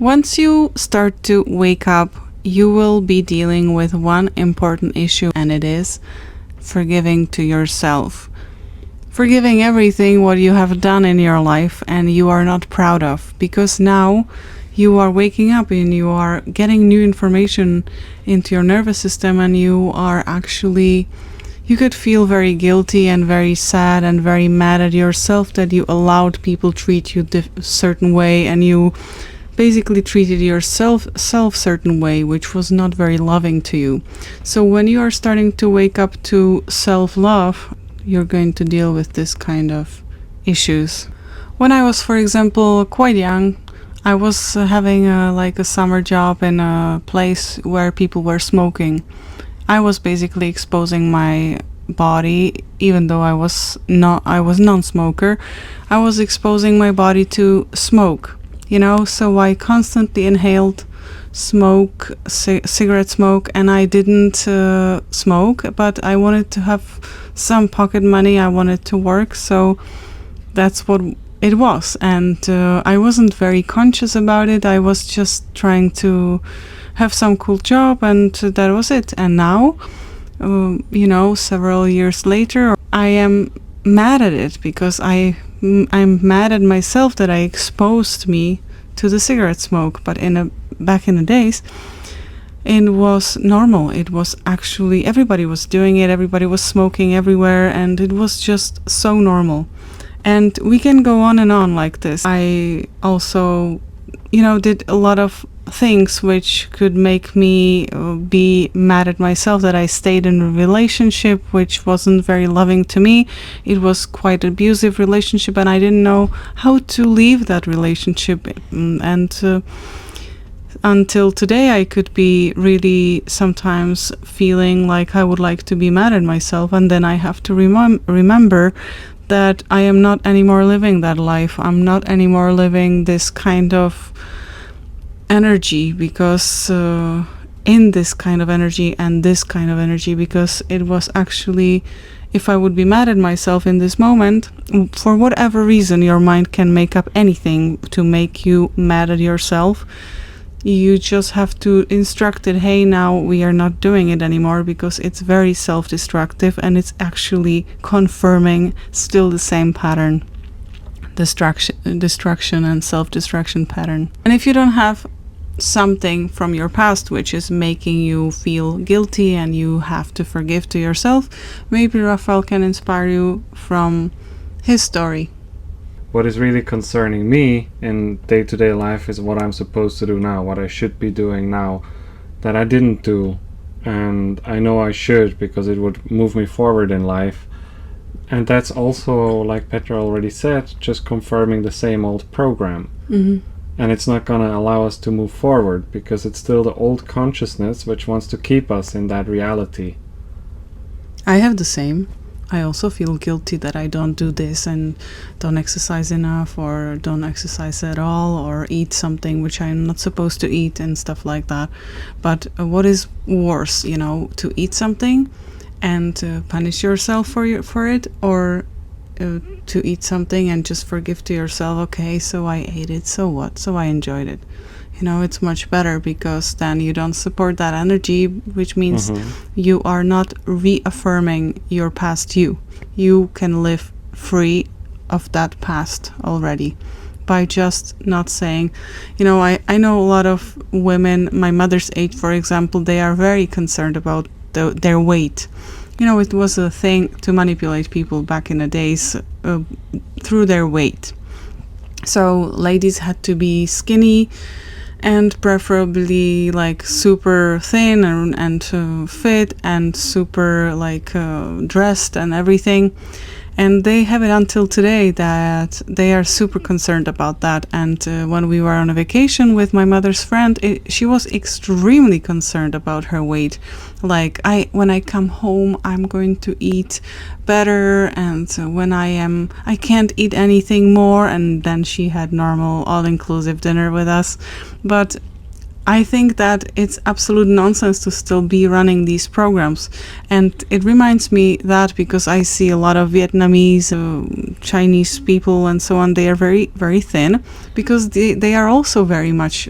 Once you start to wake up, you will be dealing with one important issue, and it is forgiving to yourself. Forgiving everything what you have done in your life and you are not proud of, because now you are waking up and you are getting new information into your nervous system, and you could feel very guilty and very sad and very mad at yourself that you allowed people treat you a certain way, and you basically treated yourself certain way, which was not very loving to you. So when you are starting to wake up to self-love, you're going to deal with this kind of issues. When I was, for example, quite young, I was having a summer job in a place where people were smoking. I was basically exposing my body, even though I was non-smoker. I was exposing my body to smoke, so I constantly inhaled smoke, cigarette smoke, and I didn't smoke, but I wanted to have some pocket money. I wanted to work, so that's what it was, and I wasn't very conscious about it. I was just trying to have some cool job, and that was it. And now, several years later, I am mad at it because I'm mad at myself that I exposed me to the cigarette smoke. But back in the days, it was normal. It was actually, everybody was doing it, everybody was smoking everywhere, and it was just so normal. And we can go on and on like this. I also, did a lot of things which could make me be mad at myself, that I stayed in a relationship which wasn't very loving to me. It was quite an abusive relationship, and I didn't know how to leave that relationship. And until today, I could be really sometimes feeling like I would like to be mad at myself, and then I have to remember that I am not anymore living that life. I'm not anymore living this kind of energy, because in this kind of energy and this kind of energy, because it was actually, if I would be mad at myself in this moment, for whatever reason, your mind can make up anything to make you mad at yourself. You just have to instruct it, hey, now we are not doing it anymore, because it's very self-destructive and it's actually confirming still the same pattern, destruction and self-destruction pattern. And if you don't have something from your past which is making you feel guilty and you have to forgive to yourself, maybe Raphael can inspire you from his story. What is really concerning me in day-to-day life is what I'm supposed to do now, what I should be doing now, that I didn't do, and I know I should, because it would move me forward in life. And that's also, like Petra already said, just confirming the same old program. Mm-hmm. And it's not going to allow us to move forward, because it's still the old consciousness which wants to keep us in that reality. I have the same. I also feel guilty that I don't do this and don't exercise enough, or don't exercise at all, or eat something which I'm not supposed to eat and stuff like that. But what is worse, to eat something and punish yourself for it, or to eat something and just forgive to yourself, okay, so I ate it, so what? So I enjoyed it. It's much better, because then you don't support that energy, which means you are not reaffirming your past you. You can live free of that past already by just not saying, I know a lot of women, my mother's age, for example, they are very concerned about their weight. It was a thing to manipulate people back in the days through their weight. So ladies had to be skinny, and preferably like super thin and fit and super dressed and everything. And they have it until today that they are super concerned about that. And when we were on a vacation with my mother's friend, she was extremely concerned about her weight. Like, when I come home, I'm going to eat better, and when I can't eat anything more. And then she had normal all-inclusive dinner with us. But I think that it's absolute nonsense to still be running these programs. And it reminds me that because I see a lot of Vietnamese, Chinese people and so on, they are very, very thin because they are also very much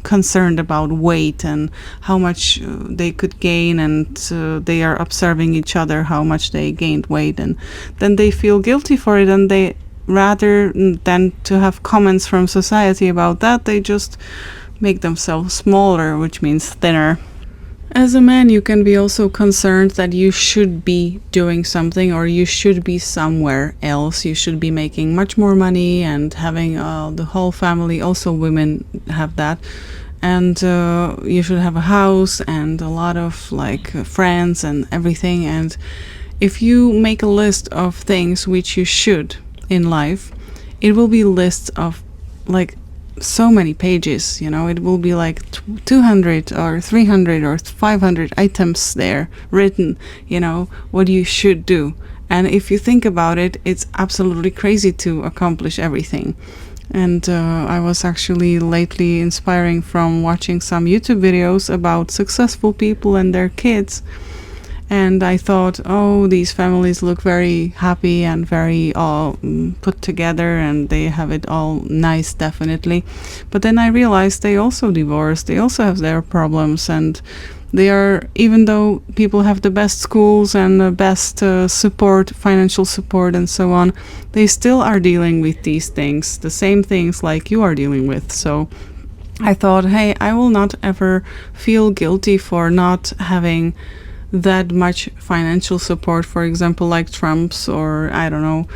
concerned about weight and how much they could gain, and they are observing each other how much they gained weight, and then they feel guilty for it, and they, rather than to have comments from society about that, they just make themselves smaller, which means thinner. As a man, you can be also concerned that you should be doing something, or you should be somewhere else. You should be making much more money and having the whole family. Also, women have that. And you should have a house and a lot of like friends and everything. And if you make a list of things which you should in life, it will be lists of like so many pages, it will be like 200 or 300 or 500 items there written, what you should do. And if you think about it, it's absolutely crazy to accomplish everything. And I was actually lately inspiring from watching some YouTube videos about successful people and their kids. And I thought, oh, these families look very happy and very all put together, and they have it all nice, definitely. But then I realized they also divorced. They also have their problems, and they are, even though people have the best schools and the best support, financial support and so on, they still are dealing with these things, the same things like you are dealing with. So I thought, hey, I will not ever feel guilty for not having that much financial support, for example, like Trump's, or I don't know,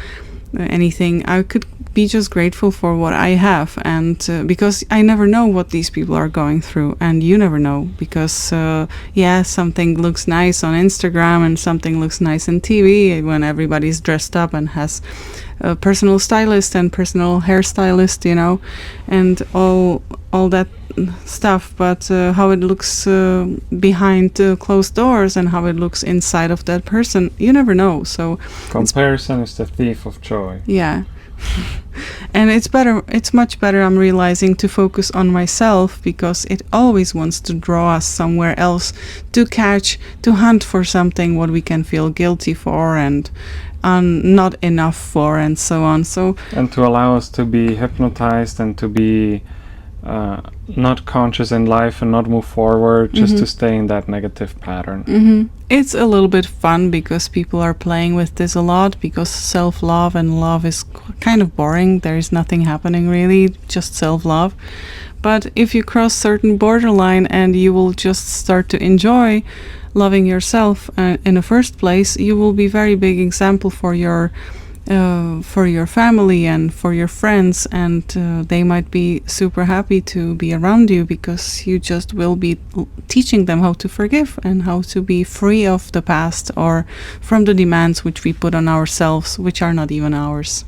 anything. I could be just grateful for what I have, and because I never know what these people are going through, and you never know, because something looks nice on Instagram and something looks nice on TV when everybody's dressed up and has a personal stylist and personal hairstylist, and all that stuff, but how it looks behind closed doors and how it looks inside of that person, you never know. So comparison is the thief of joy. Yeah. And it's much better, I'm realizing, to focus on myself, because it always wants to draw us somewhere else, to hunt for something what we can feel guilty for and not enough for, and so on. And to allow us to be hypnotized and to be not conscious in life and not move forward, just to stay in that negative pattern. It's a little bit fun because people are playing with this a lot, because self-love and love is kind of boring. There is nothing happening really, just self-love. But if you cross certain borderline and you will just start to enjoy loving yourself in the first place, you will be very big example for your family and for your friends, and they might be super happy to be around you, because you just will be teaching them how to forgive and how to be free of the past or from the demands which we put on ourselves, which are not even ours.